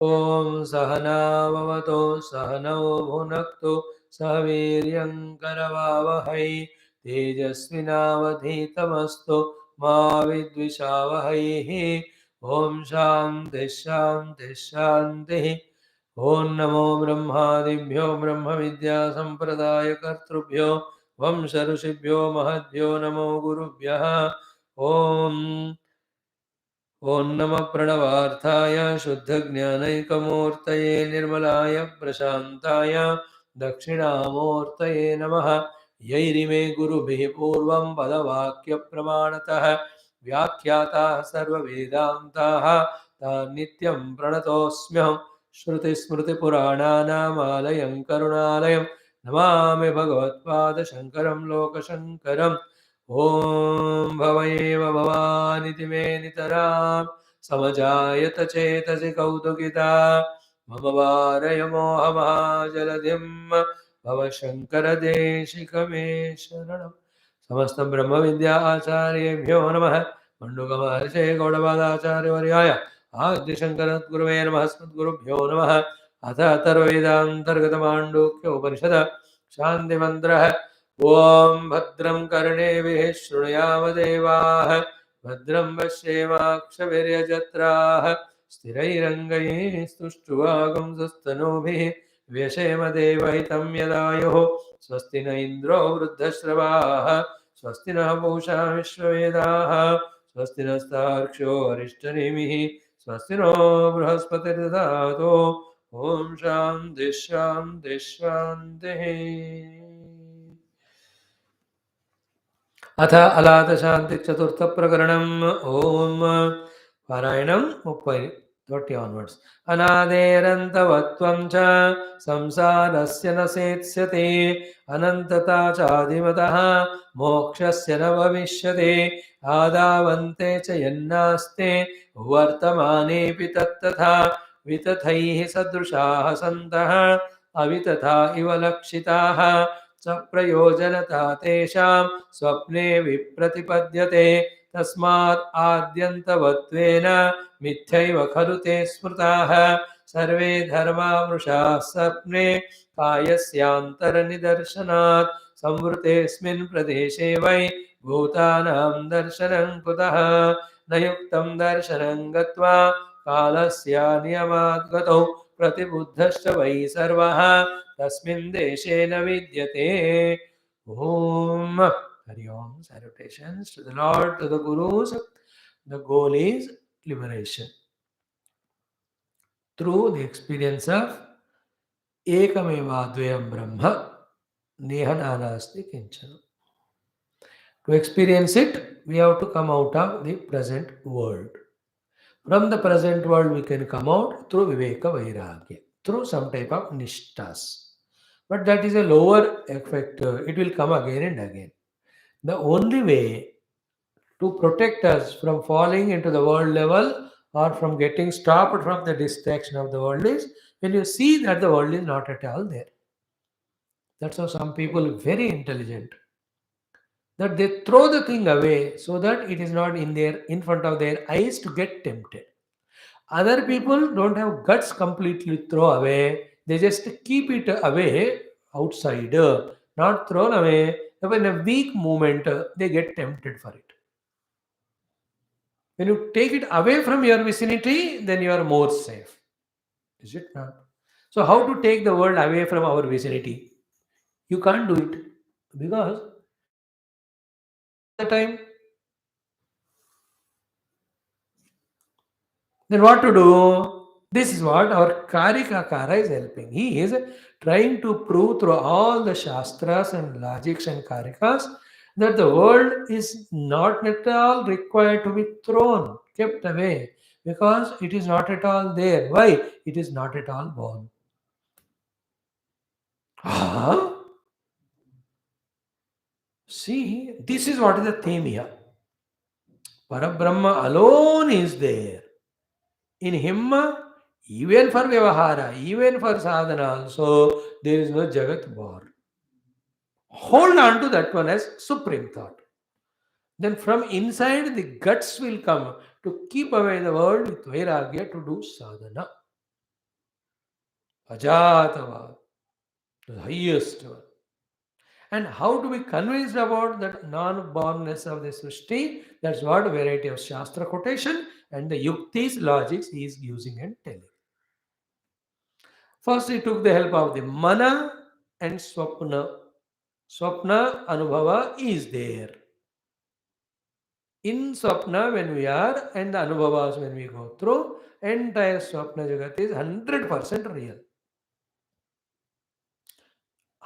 Om Sahana Vavato Sahano Bhunaktu Sahaviryam Karavavahai Tejasvinavadhitamastu Ma Vidvishavahai. Om Shanti Shanti Shanti. Om Namo Brahmadibhyo Brahma Vidya Sampradaya Kartrubhyo Vamsa Rishibhyo Mahadbhyo Namo Gurubhyaha. Om Om Namah Pranavaarthaya Shuddha-jnanaikamurtaye Nirmalaya Prashantaya Dakshinamurtaye Namaha Yairime Gurubhi Purvam Padavakya Pramanatah Vyakhyatah Sarva Vedantaha Nityam Pranatosmyam Shruti Smriti Purananam Alayam Karunalayam Namami Bhagavatpada Shankaram Loka Shankaram Om Bhavayeva Bhavaniti Me Nitaram Samajayata Chetasi Kautokita Mama Varaya Moha Mahajaladim Bhava Shankara Deshikame Sharanam Samastam Brahma Vidya Acharya Bhyo Namaha Manduka Maharse Gaudavada Acharya Varyaya Adi Shankarat Guruve Namaha Asmat Guru Bhyo Namaha Atha Tarvedanta Mandukya Upanishad Shanti Mantra Om Bhadram Karnevihi Shrunuyama Devaha Bhadram Vashemakshviryajatraha Sthirairangaye Stushtruvagam Sastanobhi Vyashema Devahitam Yadayoho Swasti na Indro Vruddhashravaha Swasti na Bhusha Vishwavedaha Swasti na Starksho Arishtanimihi Swasti no Brahaspati Dadato Om Shanti Shanti Shanti. अथ अलाथ शांति चतुर्थ प्रकरणम् ओम पारायणं 30 onwards अनादेरन्तवत्वं च संसारस्य न सेत्स्यते अनन्तता चादिमतः मोक्षस्य न भविष्यति आदावन्ते च यन्नास्ते वर्तमानेऽपि तत्तथा वितथैः सदृशाः सन्तः अवितथा इव लक्षिताः स प्रयोजनता तेषां स्वप्ने विप्रतिपद्यते तस्मात् आद्यन्तवत्वेन मिथ्यैव खलु ते स्मृताः सर्वे धर्मा मृषाः स्वप्ने कायस्यान्तरनिदर्शनात् संवृतेऽस्मिन् प्रदेशे वै भूतानां दर्शनं कुतः न युक्तं दर्शनं गत्वा कालस्य नियमात् गतौ प्रतिबुद्धश्च वै सर्वः तस्मिन् देशे न विद्यते. Om Hari Om. Salutations to the Lord, to the Gurus. The goal is liberation through the experience of EKAM ADVAYAM BRAHMA Nehananasti Kinchana. To experience it, we have to come out of the present world. From the present world, we can come out through Viveka Vairagya, through some type of Nishtas. But that is a lower effect. It will come again and again. The only way to protect us from falling into the world level or from getting stopped from the distraction of the world is when you see that the world is not at all there. That's how some people are very intelligent. That they throw the thing away so that it is not in front of their eyes to get tempted. Other people don't have guts completely throw away. They just keep it away outside, not thrown away. When a weak movement, they get tempted for it. When you take it away from your vicinity, then you are more safe. Is it not? So, how to take the world away from our vicinity? You can't do it because the time. Then what to do? This is what our Karika is helping. He is trying to prove through all the Shastras and logics and Karikas that the world is not at all required to be thrown, kept away, because it is not at all there. Why? It is not at all born. Ah, see, this is what is the theme here. Parabrahma alone is there. In him, even for Vyavahara, even for sadhana also, there is no Jagat born. Hold on to that one as supreme thought. Then from inside the guts will come to keep away the world with Vairagya to do sadhana. Ajatavad, the highest one. And how to be convinced about that non-bornness of the Srishti? That's what variety of Shastra quotation and the yuktis, logics he is using and telling. First, he took the help of the mana and swapna. Swapna anubhava is there. In swapna, when we are, and the anubhavas when we go through, entire swapna jagat is 100% real.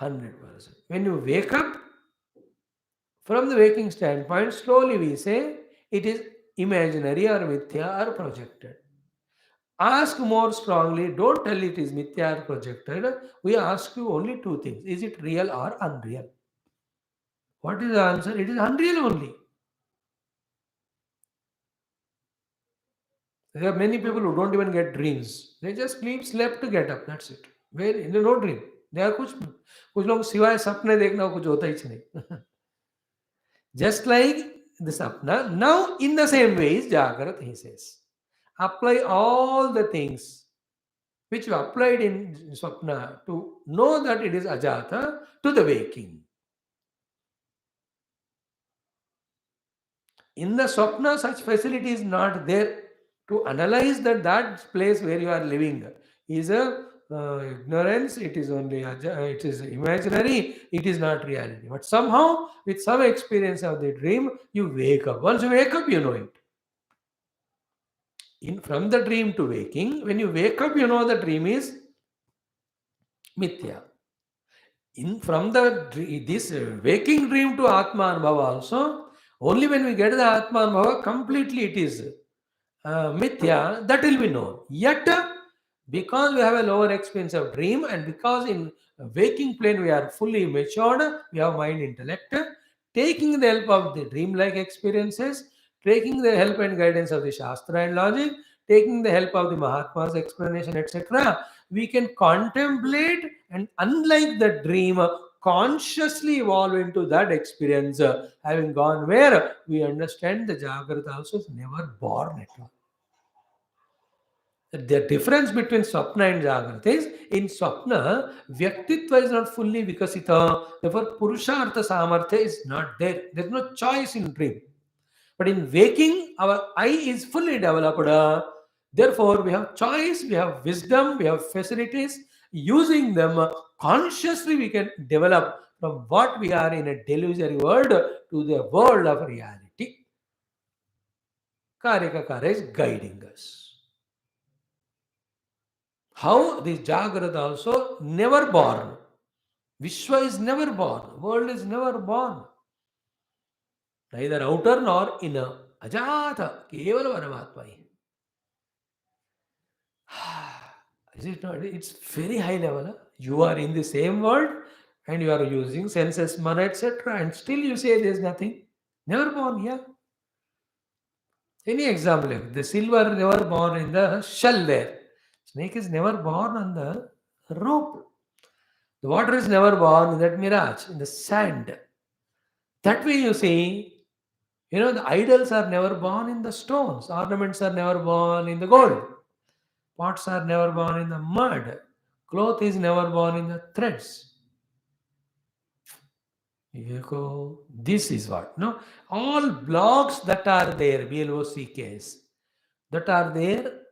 100%. When you wake up, from the waking standpoint, slowly we say it is imaginary or mithya or projected. Ask more strongly, don't tell it is mithya or projected. We ask you only two things: is it real or unreal? What is the answer? It is unreal only. There are many people who don't even get dreams. They just slept to get up. That's it. Where no dream. They are कुछ लोग सिवाय सपने देखना कुछ होता ही नहीं. Just like the sapna. Now, in the same way is Jagrat, he says. Apply all the things which you applied in Swapna to know that it is Ajata to the waking. In the Swapna, such facility is not there to analyze that place where you are living is a ignorance, it is only it is imaginary, it is not reality. But somehow, with some experience of the dream, you wake up. Once you wake up, you know it. From the dream to waking, when you wake up, you know the dream is mithya. From this waking dream to Atma Anubhava also, only when we get the Atma Anubhava, completely it is mithya, that will be known. Yet, because we have a lower experience of dream and because in waking plane we are fully matured, we have mind intellect, taking the help of the dream-like experiences, taking the help and guidance of the Shastra and logic, taking the help of the Mahatma's explanation, etc., we can contemplate and unlike the dream, consciously evolve into that experience, having gone where we understand the Jagrata also is never born at all. The difference between Swapna and Jagrata is in Swapna, Vyaktitva is not fully vikasita, therefore Purushartha Samartha is not there. There is no choice in dream. But in waking, our I is fully developed. Therefore, we have choice, we have wisdom, we have facilities. Using them consciously, we can develop from what we are in a delusory world to the world of reality. Karika is guiding us. How this Jagrata also never born. Vishwa is never born. World is never born. Neither outer nor inner. Ajata. Kevala Paramatma. Is it not? It's very high level. Huh? You are in the same world and you are using senses, mana, etc. And still you say there is nothing. Never born, yeah. Any example? The silver never born in the shell there. Snake is never born on the rope. The water is never born in that mirage, in the sand. That way you see, the idols are never born in the stones. Ornaments are never born in the gold. Pots are never born in the mud. Cloth is never born in the threads. This is what? No? All blocks that are there, BLOCKs, that are there,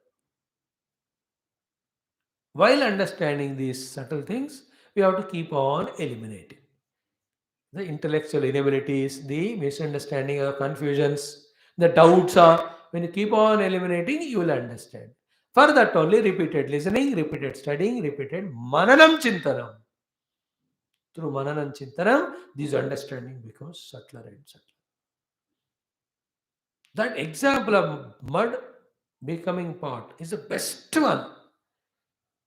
while understanding these subtle things, we have to keep on eliminating the intellectual inabilities, the misunderstanding or confusions, the doubts are, when you keep on eliminating, you will understand. For that only repeated listening, repeated studying, repeated mananam chintanam. Through mananam chintanam, this understanding becomes subtler and subtler. That example of mud becoming pot is the best one.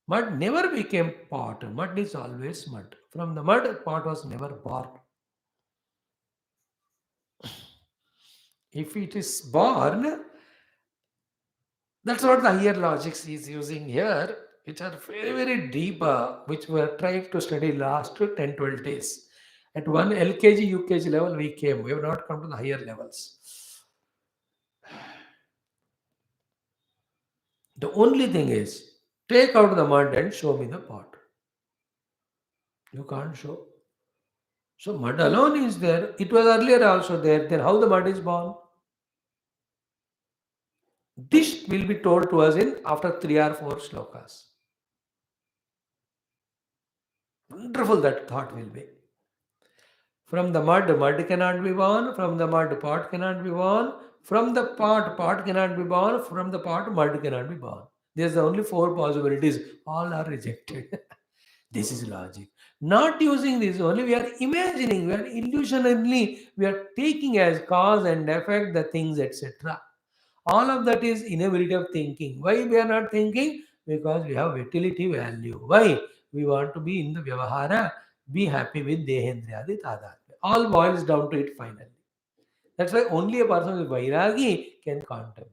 Mud never became pot. Mud is always mud. From the mud, pot was never born. If it is born, that's what the higher logics is using here, which are very, very deep, which we are trying to study last 10, 12 days. At one LKG, UKG level, we came. We have not come to the higher levels. The only thing is, Take out the mud and show me the pot. You can't show. So mud alone is there. It was earlier also there. Then how the mud is born? This will be told to us in after 3 or 4 slokas. Wonderful that thought will be. From the mud cannot be born. From the mud, pot cannot be born. From the pot cannot be born. From the pot, mud cannot be born. There's only 4 possibilities. All are rejected. This is logic. Not using this only, we are imagining, we are illusionally, we are taking as cause and effect the things, etc. All of that is inability of thinking. Why we are not thinking? Because we have utility value. Why? We want to be in the Vyavahara, be happy with Dehendriyadi Tadatmya. All boils down to it finally. That's why only a person with Vairagi can contemplate.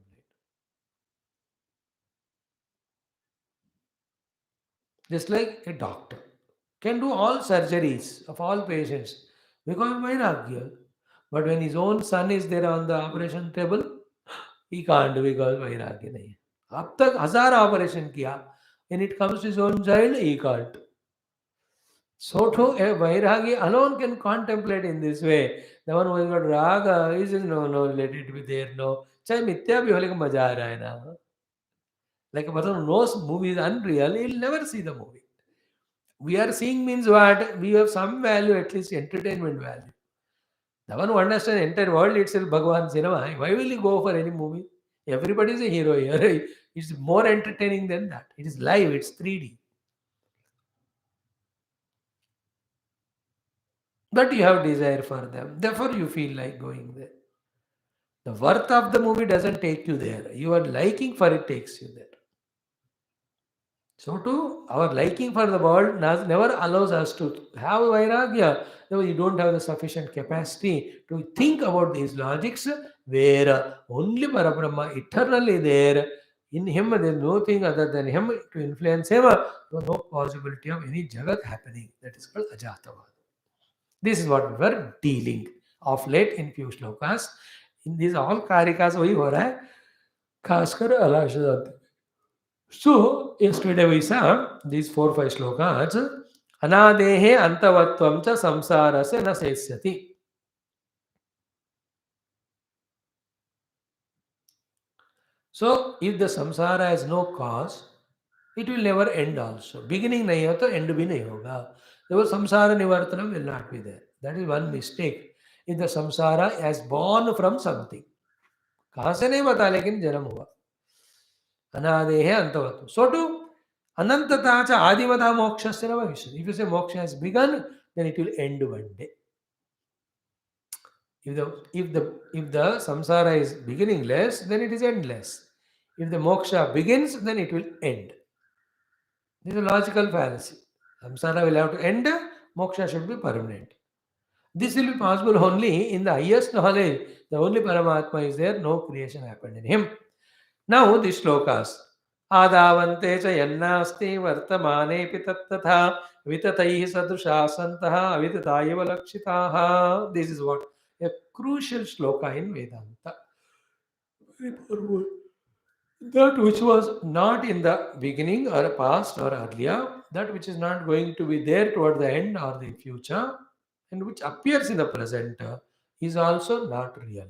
Just like a doctor can do all surgeries of all patients because Vairagya. But when his own son is there on the operation table, he can't because Vairagya nahi hai. अब तक 1000 operation किया, when it comes to his own child, he can't. So too, a Vairagi alone can contemplate in this way. The one who has got raga, he says, no, no, let it be there, no. चाहे मिथ्या भी हो लेकिन मजा आ रहा है ना. Like a person who knows movie is unreal, he'll never see the movie. We are seeing means what? We have some value, at least entertainment value. The one who understands the entire world itself, Bhagwan cinema, why will he go for any movie? Everybody is a hero here. It's more entertaining than that. It is live, it's 3D. But you have desire for them. Therefore, you feel like going there. The worth of the movie doesn't take you there. Your liking for it takes you there. So too, our liking for the world never allows us to have vairagya. No, you don't have the sufficient capacity to think about these logics where only Parabrahma eternally there. In him, there is nothing other than him to influence him. So no possibility of any jagat happening. That is called Ajatavad. This is what we were dealing of late in few shlokas. In these all karikas वही हो रहा है खासकर अलाशदात. So yesterday we saw these 4 5 shlokas. Anadehe antavatvam cha samsarasya na sesyati. So if the samsara has no cause, it will never end also. Beginning nahi ho to end bhi nahi hoga. Therefore samsara nivartanam will not be there. That is one mistake. If the samsara has born from something. कहाँ से नहीं बता लेकिन जन्म हुआ अनादेह अंतवत so to अनंतता च आदिवता मोक्षस्य न भविष्यति. If you say moksha has begun, then it will end one day. If the samsara is beginningless, then it is endless. If the moksha begins, then it will end. This is a logical fallacy. Samsara will have to end, moksha should be permanent. This will be possible only in the highest knowledge. The only Paramatma is there, no creation happened in him. Now these shlokas. Adavante cha yannasti vartamanepi tatthatha vitataihi sadusha santaha avitatayeva lakshitaha. This is what? A crucial shloka in Vedanta. Very powerful. That which was not in the beginning or past or earlier, that which is not going to be there toward the end or the future, and which appears in the present, is also not real.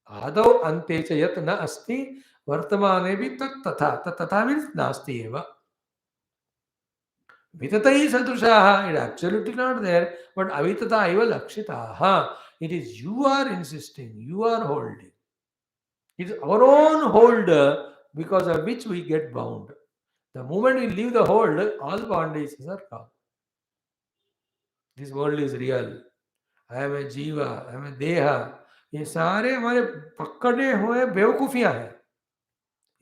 आदौ अन्ते च यत् न अस्ति वर्तमाने भी तथा तथा मीन्स नास्ति एव विततैः सदृशाः. It absolutely not there, but अवितता एव लक्षिताः. It is you are insisting, you are holding. It is our own hold because of which we get bound. The moment we leave the hold, all bondages are gone. This world is real. I am a जीवा, I am a देहा. ये सारे हमारे पकड़े हुए बेवकूफियां हैं.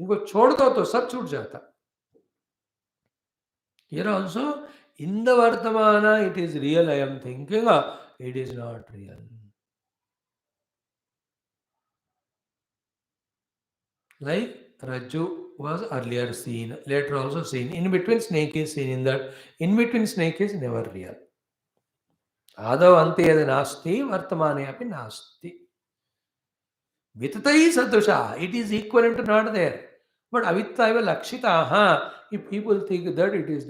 इनको छोड़ दो तो सब छूट जाता. Here also, in the Vartamana, it is real, I am thinking, it is not real. Like Raju was earlier seen, later also seen. In between snake is seen. In that, in between snake is never real. Adav ante yad nasti, Vartamane api nasti. Vitatai sadusha, it is equivalent to not there. But avittaiva lakshitaha, if people think that it is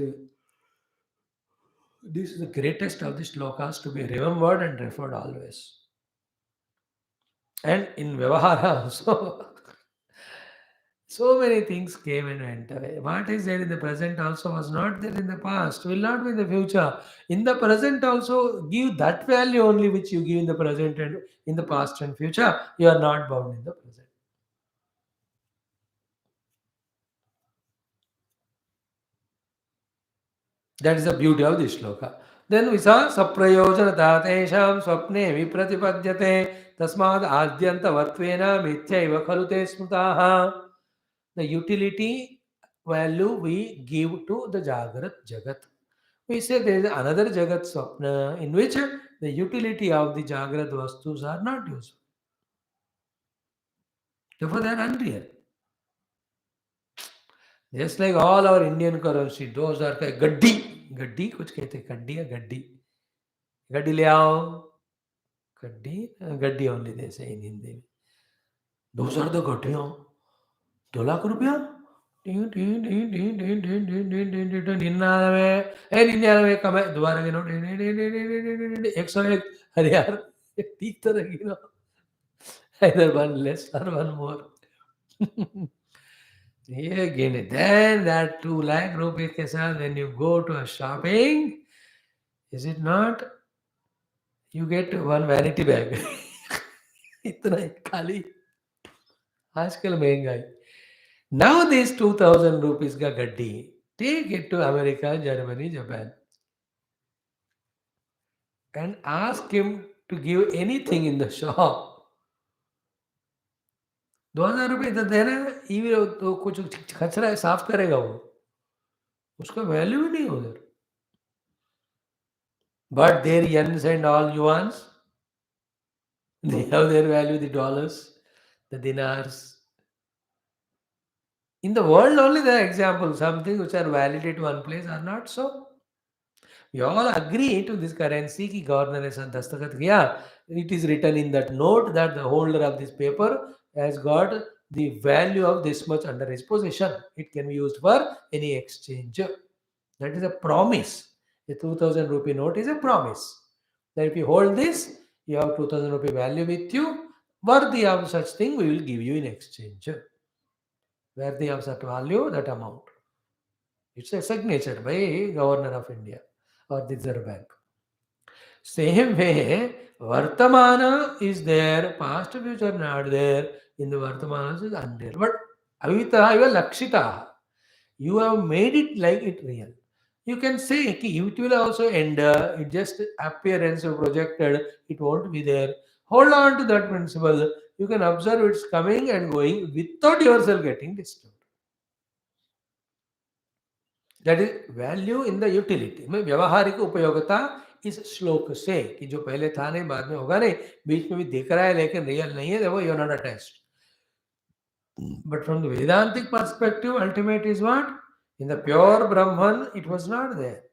this is the greatest of the shlokas to be remembered and referred always. And in Vyavahara also, so many things came and went away. What is there in the present also was not there in the past, will not be in the future. In the present also, give that value only which you give in the present and in the past and future. You are not bound in the present. That is the beauty of this shloka. Then we saw saprayojana tesham swapne vipratipadyate tasmad adyanta vatvena mityaiva khalu te smutaha. The utility value we give to the Jagrat Jagat. We say there is another Jagat Swapna in which the utility of the Jagrat Vastus are not used. Therefore, they are unreal. Just like all our Indian currency, those are like gaddi. Gaddi, कुछ कहते हैं गड्डी या गड्डी गड्डी ले आओ गड्डी गड्डी only they say in Hindi. Those are the गड्डियाँ 2 lakh रुपया 99 कम है दोबारा गिनो 101 अरे यार ठीक तरह गिनो either one less or one more. Yeah, again, then that 2 lakh rupees के साथ when you go to a shopping, is it not? You get one vanity bag. इतना ही खाली आजकल महंगाई. Now this 2000 rupees ka gaddi, take it to America, Germany, Japan and ask him to give anything in the shop. 2000 रुपये तो देना even तो कुछ कचरा साफ करेगा वो उसका वैल्यू ही नहीं उधर. But their yens and all yuans, they have their value, the dollars, the dinars. In the world only there are examples, something which are valid at one place are not so. We all agree to this currency ki governor has dastakat kiya. It is written in that note that the holder of this paper has got the value of this much under his possession. It can be used for any exchange. That is a promise. A 2000 rupee note is a promise. That if you hold this, you have 2000 rupee value with you. Worthy of such thing, we will give you in exchange. Worthy of such value, that amount. It's a signature by Governor of India or the Reserve Bank. Same way, Vartamana is there, past future not there. In the Vartamana is unreal. But Avitaha eva Lakshita. You have made it like it real. You can say it will also end. It just appearance projected. It won't be there. Hold on to that principle. You can observe it's coming and going without yourself getting disturbed. That is value in the utility. में व्यवहारिक उपयोगिता इस श्लोक से कि जो पहले था नहीं बाद में होगा नहीं बीच में भी दिख रहा है लेकिन रियल नहीं है देखो you're not attached. But from the Vedantic perspective, ultimate is what? In the pure Brahman, it was not there.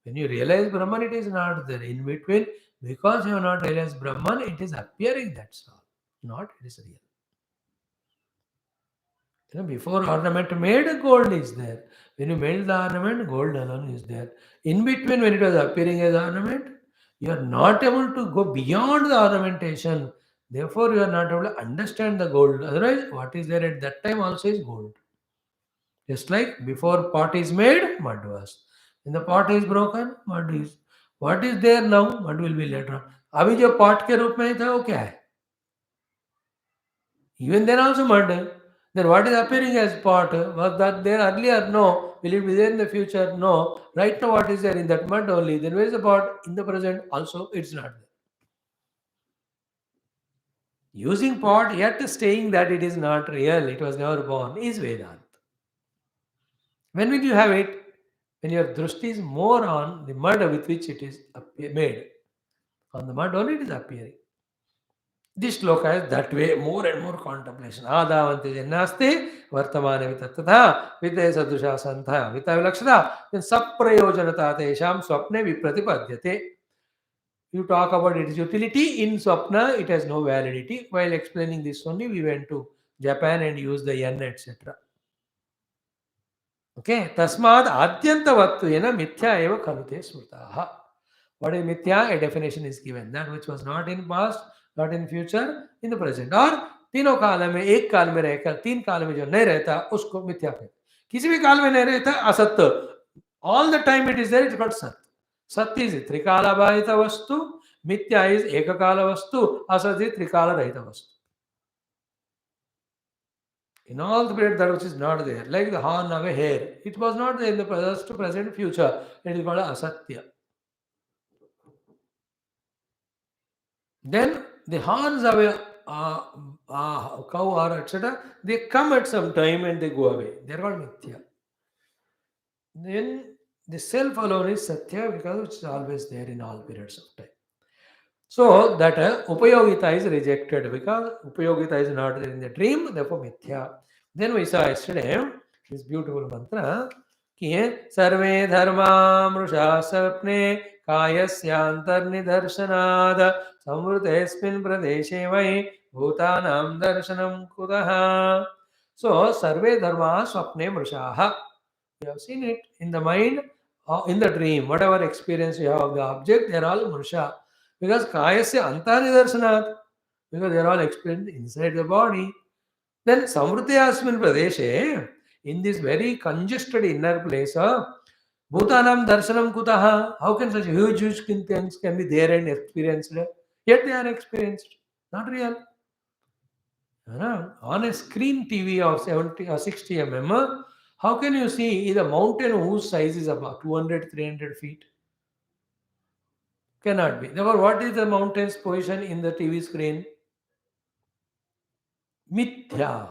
When you realize Brahman, it is not there. In between, because you have not realized Brahman, it is appearing, that's all. Not it is real. Before ornament made, gold is there. When you made the ornament, gold alone is there. In between, when it was appearing as ornament, you are not able to go beyond the ornamentation. Therefore, you are not able to understand the gold. Otherwise, what is there at that time also is gold. Just like before pot is made, mud was. When the pot is broken, mud is. What is there now? Mud will be later on. अभी जो pot के रूप में था वो क्या है? Even then also mud. Then what is appearing as pot? Was that there earlier? No. Will it be there in the future? No. Right now what is there in that mud only? Then where is the pot? In the present also it's not there. Using pot yet saying that it is not real, it was never born, is Vedanta. When will you have it? When your drishti is more on the mud with which it is made. On the mud only it is appearing. This shloka is that way, more and more contemplation. Ādāvante jannaste vartamane vitattatha vidya sadusha santha vitaya lakshana then saprayojanata tesham swapne vipratipadyate. You talk about its utility in swapna, it has no validity. While explaining this only, we went to Japan and used the yen, etc. Okay, tasmad adyantavattvena mithya eva khalute smrtaha. What is mithya? A definition is given. That which was not in past, not in future, in the present. और तीनों काल में एक काल में रहकर तीन काल में जो नहीं रहता उसको मिथ्या कहते हैं. किसी भी काल में नहीं रहता असत्य. All the time it is there, it's called sat. Sat is trikala bhayita vastu, mithya is ekakala vastu, asat is trikala rahita vastu. In all the period that which is not there, like the horn of a hare, it was not there in the past, present, future. It is called asatya. Then the horns of a cow or etc., they come at some time and they go away. They are called mithya. Then the self alone is satya because it's always there in all periods of time. So that upayogita is rejected because upayogita is not there in the dream, therefore mithya. Then we saw yesterday this beautiful mantra कि सर्वे धर्मा मृषा स्वप्ने कायस्यांतर्निदर्शनाद संवृतेऽस्मिन् प्रदेशे वै भूतानां दर्शनं कुतः. So सर्वे धर्मा स्वप्ने मृषाः. You have seen it in the mind or in the dream. Whatever experience you have of the object, they are all mృషా. Because kayasya antanidarsanat, because they are all experienced inside the body. Then samvrtiyasmin pradeshe, in this very congested inner place, bhutanam darshanam kutaha. How can such huge things can be there and experienced? Yet they are experienced. Not real. On a screen TV of 70 or 60 mm, how can you see the mountain whose size is about 200, 300 feet? Cannot be. Therefore, what is the mountain's position in the TV screen? Mithya.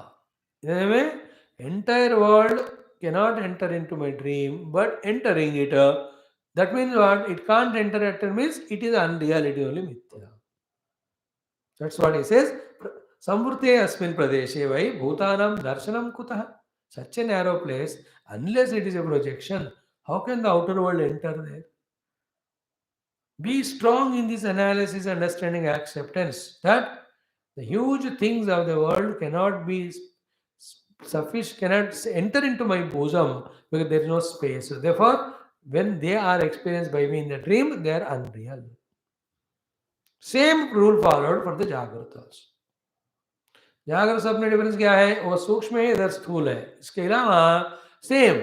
In a way, entire world cannot enter into my dream, but entering it, that means what? It can't enter at means it is unreal, it is only mithya. That's what he says. Samvrte asmin pradeshe vai bhutanam darshanam kutah. Such a narrow place, unless it is a projection, how can the outer world enter there? Be strong in this analysis, understanding, acceptance that the huge things of the world cannot be sufficient, cannot enter into my bosom because there is no space. So therefore, when they are experienced by me in the dream, they are unreal. Same rule followed for the Jagrata also. जागृत स्वप्न में difference क्या है? वो सूक्ष्म है, इधर स्थूल है. इसके अलावा सेम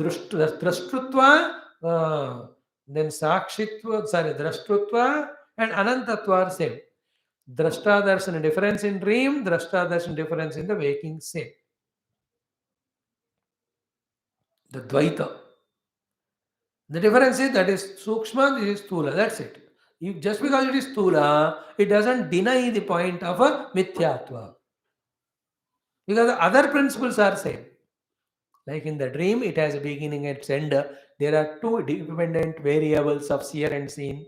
दृष्टृत्व, देन साक्षित्व, सॉरी दृष्टृत्व एंड अनंतत्व are same. Drashta darshan difference in dream, drashta darshan difference in the waking same. The dvaita. The difference is that is sukshma, this is stula. That's it. Just because it is stula, it doesn't deny the point of a mithyatva. Because the other principles are same. Like in the dream, it has a beginning and its end. There are two dependent variables of seer and seen.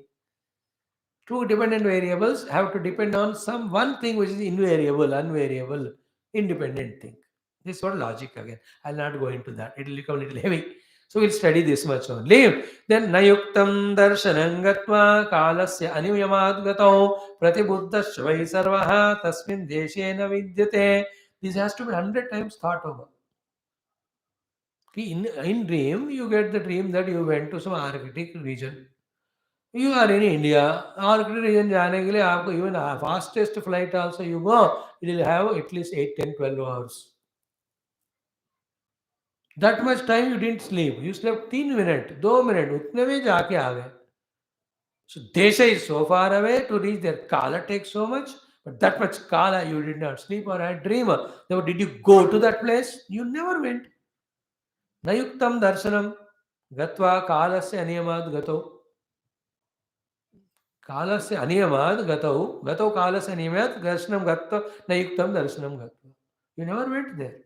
Two dependent variables have to depend on some one thing which is invariable, unvariable, independent thing. This is what logic again. I'll not go into that. It will become a little heavy. So we'll study this much only. Then nayuktam darshanam gatva kalasya aniyamad gato pratibuddhasya vai sarvaha tasmin deshena vidyate. This has to be 100 times thought over. In dream, you get the dream that you went to some Arctic region. You are in India, Arctic region जाने के लिए आपको even fastest flight also you go, it will have at least 8, 10, 12 hours. That much time you didn't sleep. You slept 3 minutes, 2 minutes, उतने में जाके आ गए. So Desha is so far away to reach there. Kala takes so much, but that much Kala you did not sleep or had dream. Therefore, did you go to that place? You never went. Nayuktam darshanam gatva kalasya aniyamad gato. कालस्य अनियमात् गतौ कालस्य नियमात् दर्शनं गत्वा न युक्तं दर्शनं गत्वा. You never went there.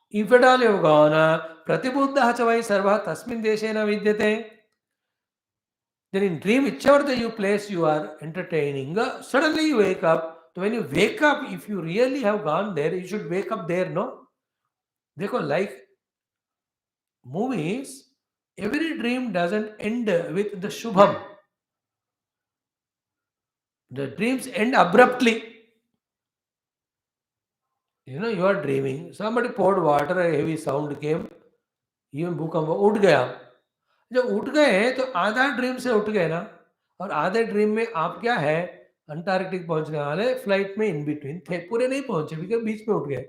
If at all you have gone, प्रतिबुद्धः च वै सर्वः तस्मिन् देशे न विद्यते. Then in dream, whichever the you place you are entertaining, suddenly you wake up. So when you wake up, if you really have gone there, you should wake up there, no? Because like movies, every dream doesn't end with the shubham. The dreams end abruptly. You know, you are dreaming. Somebody poured water, a heavy sound came. Even भूकंप उठ गया, जब उठ गए तो आधा dream से उठ गए ना, और आधे ड्रीम में आप क्या है, अंटार्कटिक पहुंचने वाले फ्लाइट में इन बिटवीन थे, पूरे नहीं पहुंचे बिकॉज बीच में उठ गए.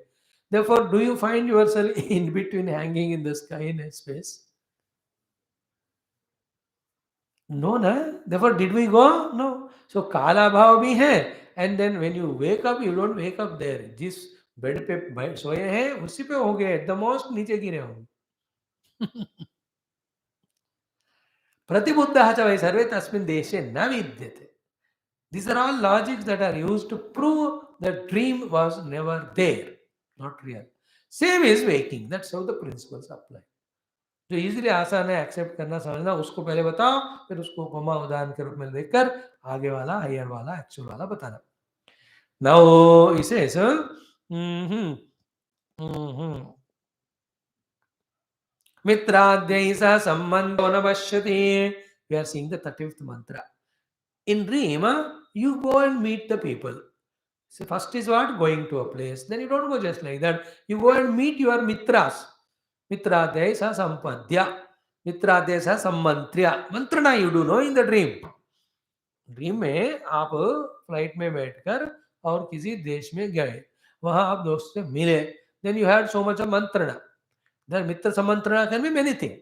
Therefore, do you find yourself in between hanging in the sky in space? No, na. Therefore, did we go? No. So काला भाव भी है, and then when you wake up, you don't wake up there. जिस bed पे सोए हैं उसी पे हो गए, the most नीचे गिरे होंगे. प्रतिबुद्धः च वै सर्वे तस्मिन् देशे न विद्यते. These are all logics that are used to prove that dream was never there, not real. Same is waking. That's how the principles apply. जो इजीली आसान है एक्सेप्ट करना समझना, उसको पहले बताओ, फिर उसको उपमा उदाहरण के रूप में देखकर आगे वाला हायर वाला एक्चुअल वाला बताना. नाउ he says, मित्राद्यैः सह संबंधो न पश्यति. We are seeing the 30th mantra. In dream, you go and meet the people. So first is what? Going to a place. Then you don't go just like that. You go and meet your mitras. Mitradhyaya sa sampadya. Mitradhyaya sa sammantrya. Mantrana you do know in the dream. Dream में आप flight में बैठकर और किसी देश में गए, वहां आप दोस्त से मिले, then you had so much of मंत्रणा. देन मित्र समंत्रणा can be many thing.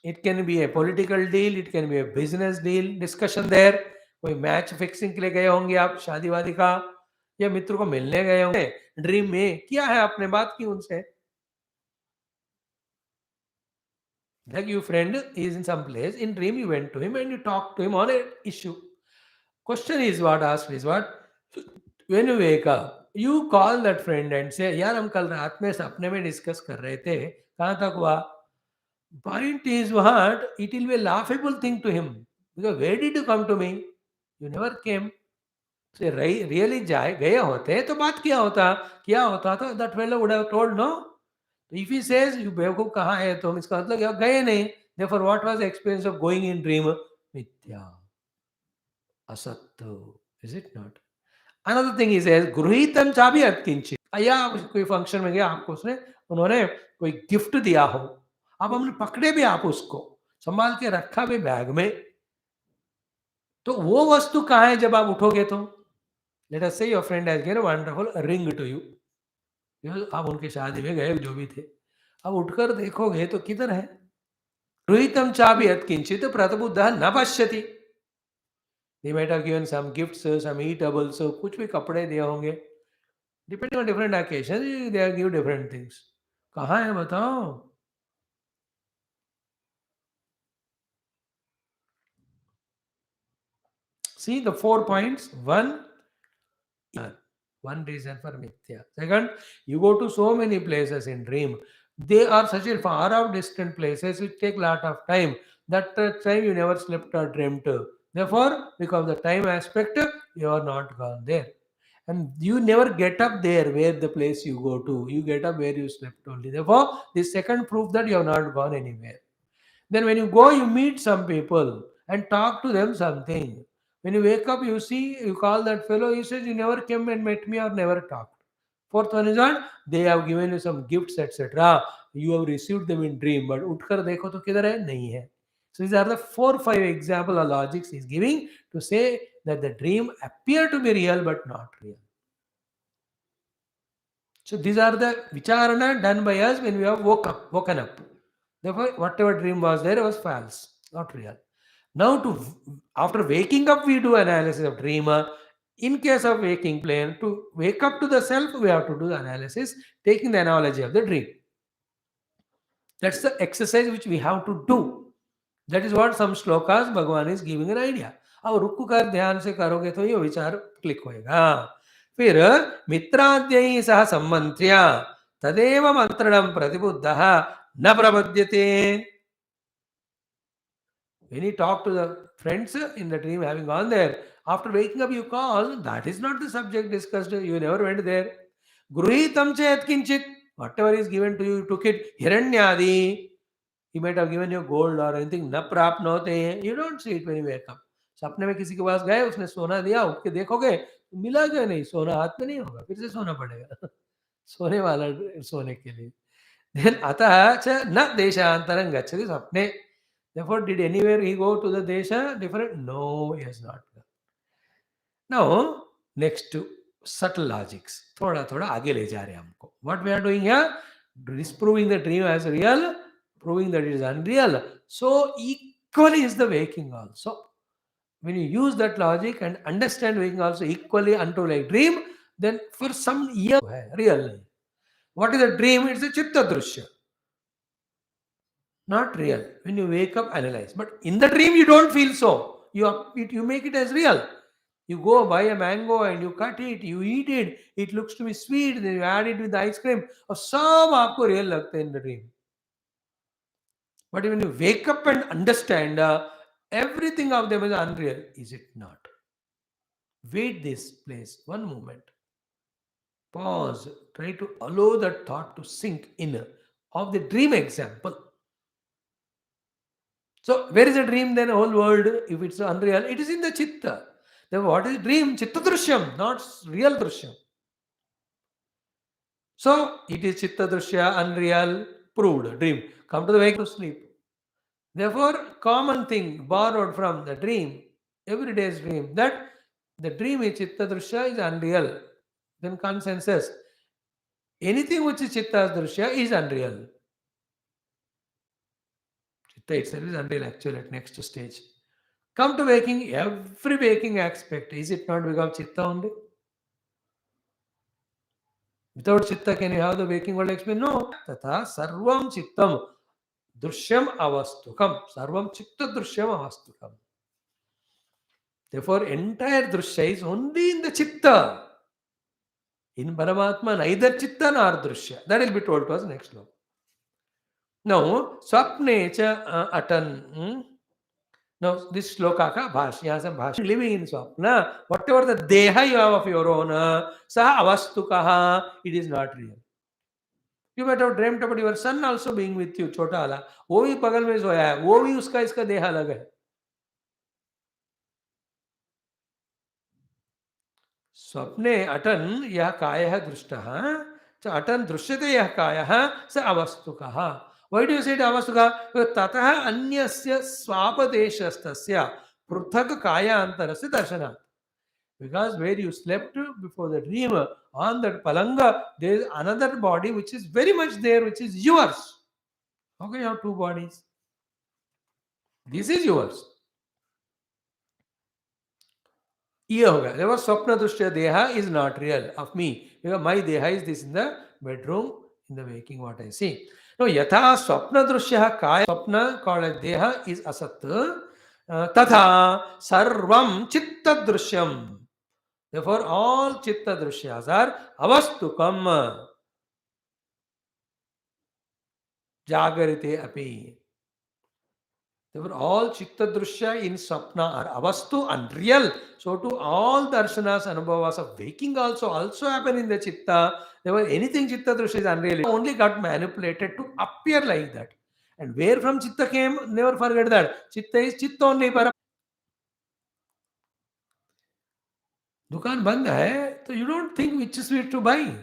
It can be a political deal, it can be a business deal, discussion there. कोई मैच फिक्सिंग के लिए गए होंगे आप शादी वादी का, या मित्र को मिलने गए होंगे ड्रीम में, किया है आपने, बात की उनसे. Like your friend is in some place, in dream you went to him and you talked to him on an issue. Question is what asked is what, when you wake up, you call that friend and say, यार हम कल रात में सपने में discuss कर रहे थे, कहाँ तक हुआ. Point is what, it will be a laughable thing to him, because where did you come to me, you never came. So really जाए गए होते तो बात किया होता तो that fellow would have told, no. If he says you बेवकूफ कहाँ है तुम, इसका मतलब क्या, गए नहीं. Therefore what was the experience of going in dream? मिथ्या, असत्य. Is it not? Another thing he says, गृहीतम चाबी अत्किंचित. या कोई फंक्शन में गया, आपको उन्होंने कोई गिफ्ट दिया हो, आप हमने पकड़े भी, आप उसको संभाल के रखा भी बैग में, तो वो वस्तु कहाँ है जब आप उठोगे तो. Let us say your friend has given a wonderful ring to you. आप उनके शादी में गए जो भी थे, अब उठकर देखोगे तो किधर है. गृहीतम चाबी यत्किंचित प्रतिबुद्धः न पश्यति. They might have given some gifts, some eatables, कुछ भी कपड़े दिए होंगे. Depending on different occasions, they give different things. कहाँ है बताओ. See the 4 points. One reason for mithya. Second, you go to so many places in dream. They are such a far out distant places which take lot of time. That time you never slept or dreamt. Therefore, because of the time aspect, you are not gone there. And you never get up there where the place you go to. You get up where you slept only. Therefore, this second proof that you have not gone anywhere. Then when you go, you meet some people and talk to them something. When you wake up, you see, you call that fellow, he says, you never came and met me or never talked. Fourth one is what? They have given you some gifts, etc. You have received them in dream, but उठकर देखो तो किधर है? नहीं है. So these are the 4-5 example or logics he is giving to say that the dream appear to be real but not real. So these are the vicharana done by us when we have woken up. Therefore, whatever dream was there was false, not real. Now, after waking up, we do analysis of dream. In case of waking plane, to wake up to the self, we have to do the analysis, taking the analogy of the dream. That's the exercise which we have to do. That is what some shlokas Bhagavan is giving an idea. अब रुक कर ध्यान से करोगे तो ये विचार click होएगा. फिर मित्राद्यैः सह सम्मन्त्र्य तदेव मंत्रणं प्रतिबुद्धः न प्रपद्यते. When you talk to the friends in the dream having gone there, after waking up you call, that is not the subject discussed, you never went there. Gruhitam chet kinchit, whatever is given to you, you took it. Hiranyadi, he might have given you gold or anything. Na prapnote, you don't see it when you wake up. सपने में किसी के पास गए, उसने सोना दिया, उठ के देखोगे मिला क्या, नहीं, सोना हाथ में नहीं होगा, फिर से सोना पड़ेगा. सोने वाला सोने के लिए. Then atah cha na deshantaram gacchati sapne. Therefore, did anywhere he go to the desha different? No, he has not. Now, next to subtle logics. थोड़ा थोड़ा आगे ले जा रहे हैं हमको. What we are doing here? Disproving the dream as real, proving that it is unreal. So equally is the waking also. When you use that logic and understand waking also equally unto like dream, then for some years real. What is a dream? It's a chitta drushya. Not real. When you wake up, analyze. But in the dream, you don't feel so. You make it as real. You go buy a mango and you cut it, you eat it. It looks to be sweet. Then you add it with the ice cream. और सब आपको real लगता है in the dream. But when you wake up and understand, everything of them is unreal. Is it not? Wait this place. One moment. Pause. Try to allow that thought to sink in of the dream example. So, where is the dream then? Whole world, if it's unreal, it is in the chitta. Then what is dream? Chitta drishyam, not real drishyam. So, it is chitta drishya, unreal, proved, dream. Come to the wake to sleep. Therefore, common thing borrowed from the dream, everyday's dream, that the dream is chitta drishya is unreal. Then consensus. Anything which is chitta drishya is unreal. Chitta itself is unreal actually at next stage. Come to waking, every waking aspect, is it not become chitta only? Without chitta, can you have the waking world experience? No. Tatha sarvam chittam drishyam avastukam. Sarvam chitta drishyam avastukam. Therefore, entire drishya is only in the chitta. In Paramatma, neither chitta nor drishya. That will be told to us next law. Now, swapne cha atan. Now, this shloka ka bhashya, some bhashya. Living in swapna, whatever the deha you have of your own, saha avastukaha, it is not real. You might have dreamt about your son also being with you, छोटा वाला, वो भी बगल में सोया है, वो भी उसका इसका देह अलग है. स्वप्ने अटन यह कायः दृष्टः, च अटन दृश्यते यह कायः स अवस्तुकः. Why do you say it अवस्तुकः? ततः अन्यस्य स्वापदेशस्तस्य पृथक् कायान्तरस्य दर्शनात्. Because where you slept before the dream, on that palanga, there is another body which is very much there, which is yours. How can you have two bodies? This is yours. ये होगा. Therefore, swapna drishtya deha is not real of me. Because my deha is this in the bedroom, in the waking, what I see. Now, yatha swapna drishtya kaya swapna called as deha is asat. Tatha sarvam chitta drishyam. Therefore, all chitta drishyas are avastukam. Jagarite api. Therefore, all chitta drishya in sapna are avastu, unreal. So, to all darshanas, anubhavas of waking also happen in the chitta. Therefore, anything chitta drishya is unreal. Only got manipulated to appear like that. And where from chitta came, never forget that. Chitta is chitta only. दुकान बंद है, तो you don't think which sweet to buy.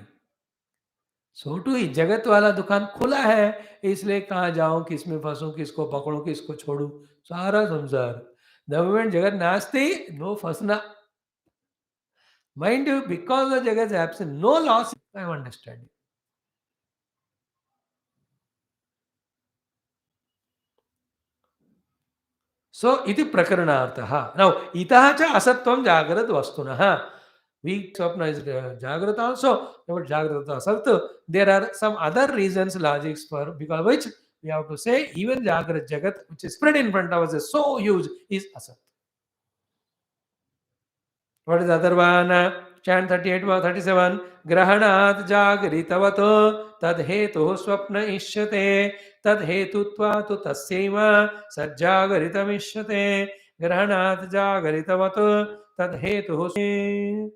So टू ही जगत वाला दुकान खुला है, इसलिए कहाँ जाऊं, किस में फंसूं, किसको पकड़ूं, किसको छोड़ूं, सारा संसार. द मोमेंट जगत नास्ति, नो फंसना. Mind you, because the Jagat is absent, no loss. I am understanding. So, iti prakaranartha. Now, itaha cha asatvam jagrat vastunaha. Weak swapna is jagrat also, but jagrat asat. There are some other reasons, logics for because which we have to say even jagrat jagat, which is spread in front of us, is so huge, is asat. What is the other one? Chant 38 or 37. Grahanat jagritavato tadhetu swapna ishyate tadhetutva tasyaiva sajjagaritam ishyate. Grahanat jagritavato tadhetu.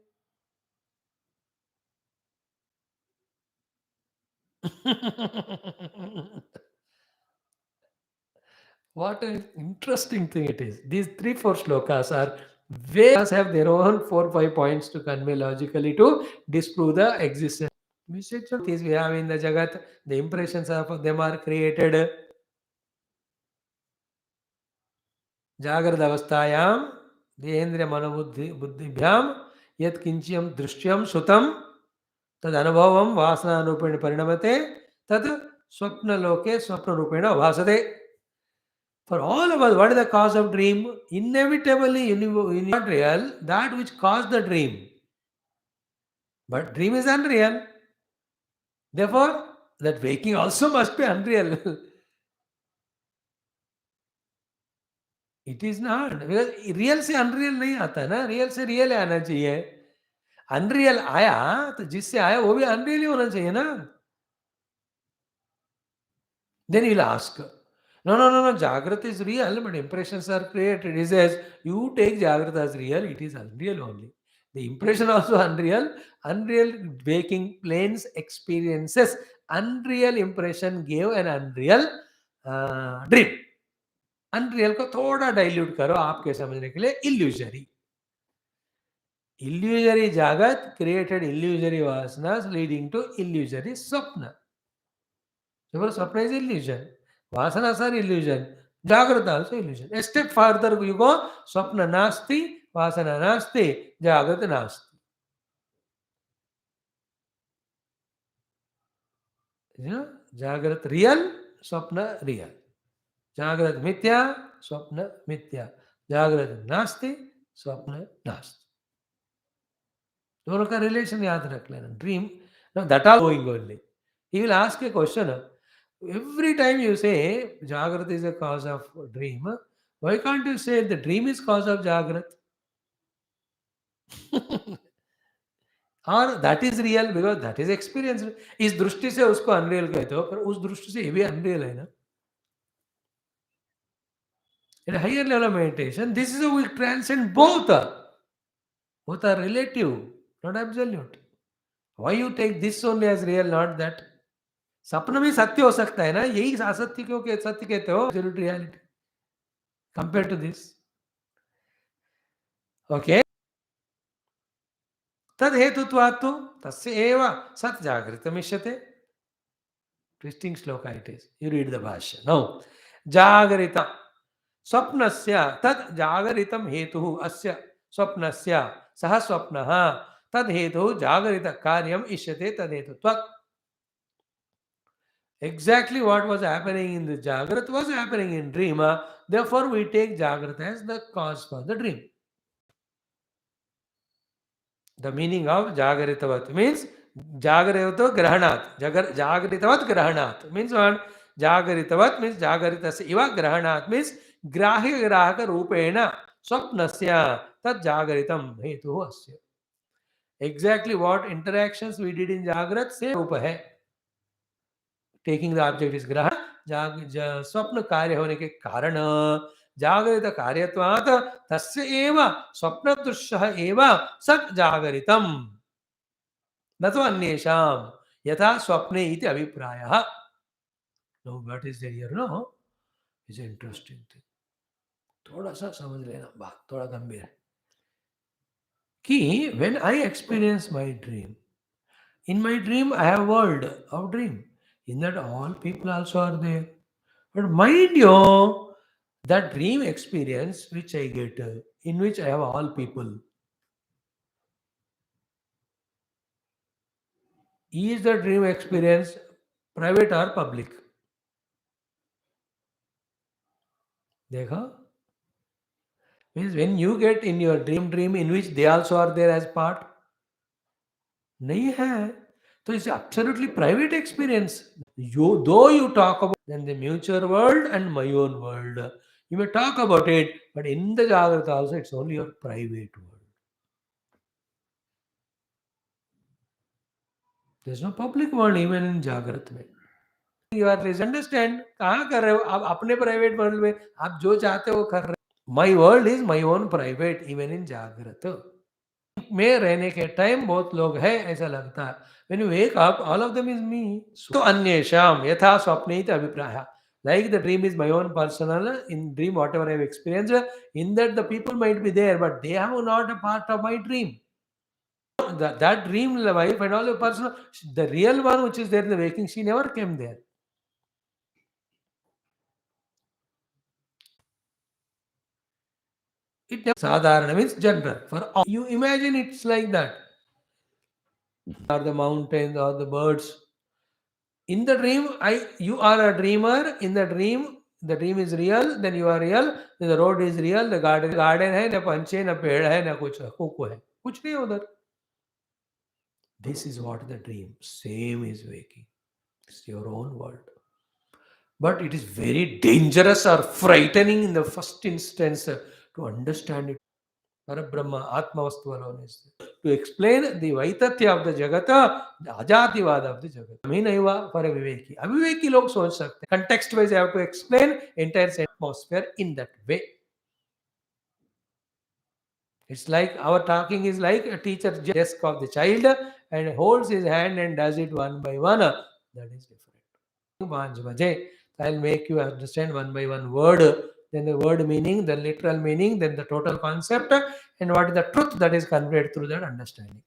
What an interesting thing it is. These 3-4 shlokas are have their own 4-5 points to convey logically to disprove the existence. These we have in the Jagat, the impressions of them are created. Jagrada avasthayam, dehendriya buddhibhyam, yat kinchiyam drishyam sutam, tad anubhavam vasana rupena parinamate, tad swapna loke swapna rupena vasade. For all of us, what is the cause of dream? Inevitably, not real, that which caused the dream. But dream is unreal. Therefore, that waking also must be unreal. It is not. Because real से unreal नहीं आता ना, real से real आना चाहिए. Unreal आया तो जिससे आया वो भी unreal ही होना चाहिए ना. Then he will ask, no, Jagrata is real, but impressions are created. He says, you take Jagrata as real, it is unreal only. The impression also unreal, unreal waking planes experiences, unreal impression gave an unreal dream. Unreal को थोड़ा dilute करो आपके समझने के लिए, illusory. Illusory Jagat created illusory vasanas leading to illusory Swapna. Therefore, Swapna is illusion. Vasanas are illusion. Jagrata also illusion. A step further you go, Swapna nasti, Vasana nasti, Jagrata nasti. You know, Jagrata real, Swapna real. Jagrata mithya, Swapna mithya. Jagrata nasti, Swapna nasti. दोनों का relation याद रख लेना. Dream, now that all going only. He will ask a question. Every time you say Jagrata is a cause of dream, why can't you say the dream is cause of Jagrata? और that is real because that is experience. इस दृष्टि से उसको unreal कहते हो, पर उस दृष्टि से ये भी unreal है ना. At a higher level of meditation, this is how we transcend both. Both are relative, not absolute. Why you take this only as real, not that? सपना भी सत्य हो सकता है ना, यही असत्य क्यों सत्य कहते हो? Absolute reality compared to this. Okay. तद हेतुत्वात् तु तस्य एव सत् जागृतमिष्यते. Twisting shloka it is. You read the bhashya. Now, jagarita स्वप्नस्य तद जागरितम हेतुः अस्य स्वप्नस्य सह स्वप्नः तद हेतुः जागरित कार्यम इष्यते तद हेतुत्वात्. Exactly what was happening in the Jagrat was happening in dream. Therefore, we take Jagrat as the cause for the dream. The meaning of Jagaritavat means Jagaritavat Grahanat. Jagaritavat Grahanat means what? Jagaritavat means Jagaritasya iva Grahanat means Grahya Grahaka Rupena Swapnasya Tat Jagaritam Hetu Asya. Exactly what interactions we did in Jagrat, same Rupa hai. Taking the object is Grahan. स्वप्न कार्य होने के कारण जागरित कार्यत्वात् तस्य एव स्वप्न दृश्यः एव सत् जागरितम् न तो अन्येषां यथा स्वप्ने इति अभिप्रायः. Now what is there here? No, is an interesting thing. थोड़ा सा समझ लेना, बात थोड़ा गंभीर है कि when I experience my dream, in my dream I have world of dream. In that all people also are there. But mind you, that dream experience which I get, in which I have all people, is the dream experience private or public? देखा? Means when you get in your dream in which they also are there as part, नहीं है, तो it's absolutely private experience. Though you talk about then the mutual world and my own world, you may talk about it, but in the Jagrata also it's only your private world. There's no public world even in Jagrata में. You are please understand कहाँ कर रहे हो आप अपने private world में आप जो चाहते हो कर रहे हो. My world is my own private even in Jagrata. में रहने के टाइम बहुत लोग हैं ऐसा लगता है. When you wake up, all of them is me. So अन्येषां यथा स्वप्नेति अभिप्रायः. Like the dream is my own personal, in dream whatever I have experienced, in that the people might be there, but they are not a part of my dream. That dream wife and all the person, the real one which is there in the waking, she never came there. It never, sadharana means general. For all. You imagine it's like that. Or the mountains or the birds. In the dream, you are a dreamer. In the dream is real, then you are real, then the road is real, the garden है, न पंछी, न पेड़ है, न कुछ कुकू है. कुछ नहीं है उधर. This is what the dream. Same is waking. It's your own world. But it is very dangerous or frightening in the first instance to understand it. Parabrahma, Atma Vastu alone is there. To explain the Vaitatya of the Jagata, the Ajativada of the Jagata. I mean, for a Viveki. Aviveki log soch sakte. Context wise, I have to explain entire atmosphere in that way. It's like our talking is like a teacher desk of the child and holds his hand and does it one by one. That is different. I'll make you understand one by one word, then the word meaning, the literal meaning, then the total concept, and what is the truth that is conveyed through that understanding.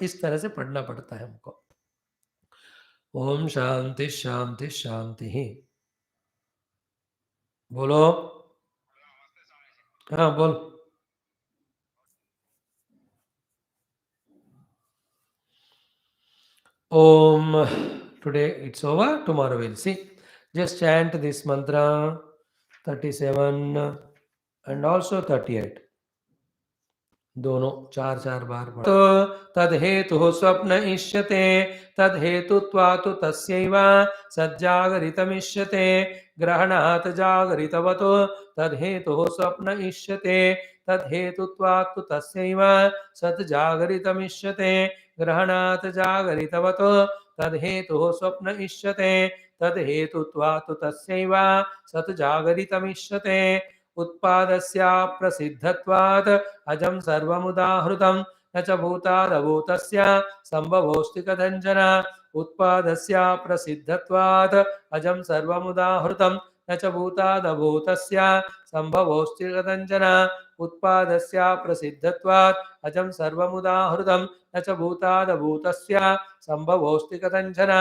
इस तरह से पढ़ना पड़ता है हमको. ओम शांति शांति शांति ही. बोलो. हाँ बोल. Om. Today it's over. Tomorrow we'll see. Just chant this mantra 37 and also 38. दोनों चार चार बार पढ़ो. तद हेतु स्वप्न इष्यते तद हेतुत्वात् तस्यैव सज्जागरितमिष्यते ग्रहणात् जागरितवतो तद हेतु स्वप्न इष्यते तद हेतुत्वात् तस्यैव सज्जागरितमिष्यते ग्रहणात् जागरितवतो तद हेतु स्वप्न इष्यते तद हेतुत्वात् तस्यैव सज्जागरितमिष्यते उत्पादस्य प्रसिद्धत्वात् अजं सर्वमुदाहृतं न च भूतादभूतस्य संभवोऽस्ति कथञ्चन. उत्पादस्य प्रसिद्धत्वात् अजं सर्वमुदाहृतं न च भूतादभूतस्य संभवोऽस्ति कथञ्चन. उत्पादस्य प्रसिद्धत्वात् अजं सर्वमुदाहृतं न च भूतादभूतस्य संभवोऽस्ति कथञ्चन.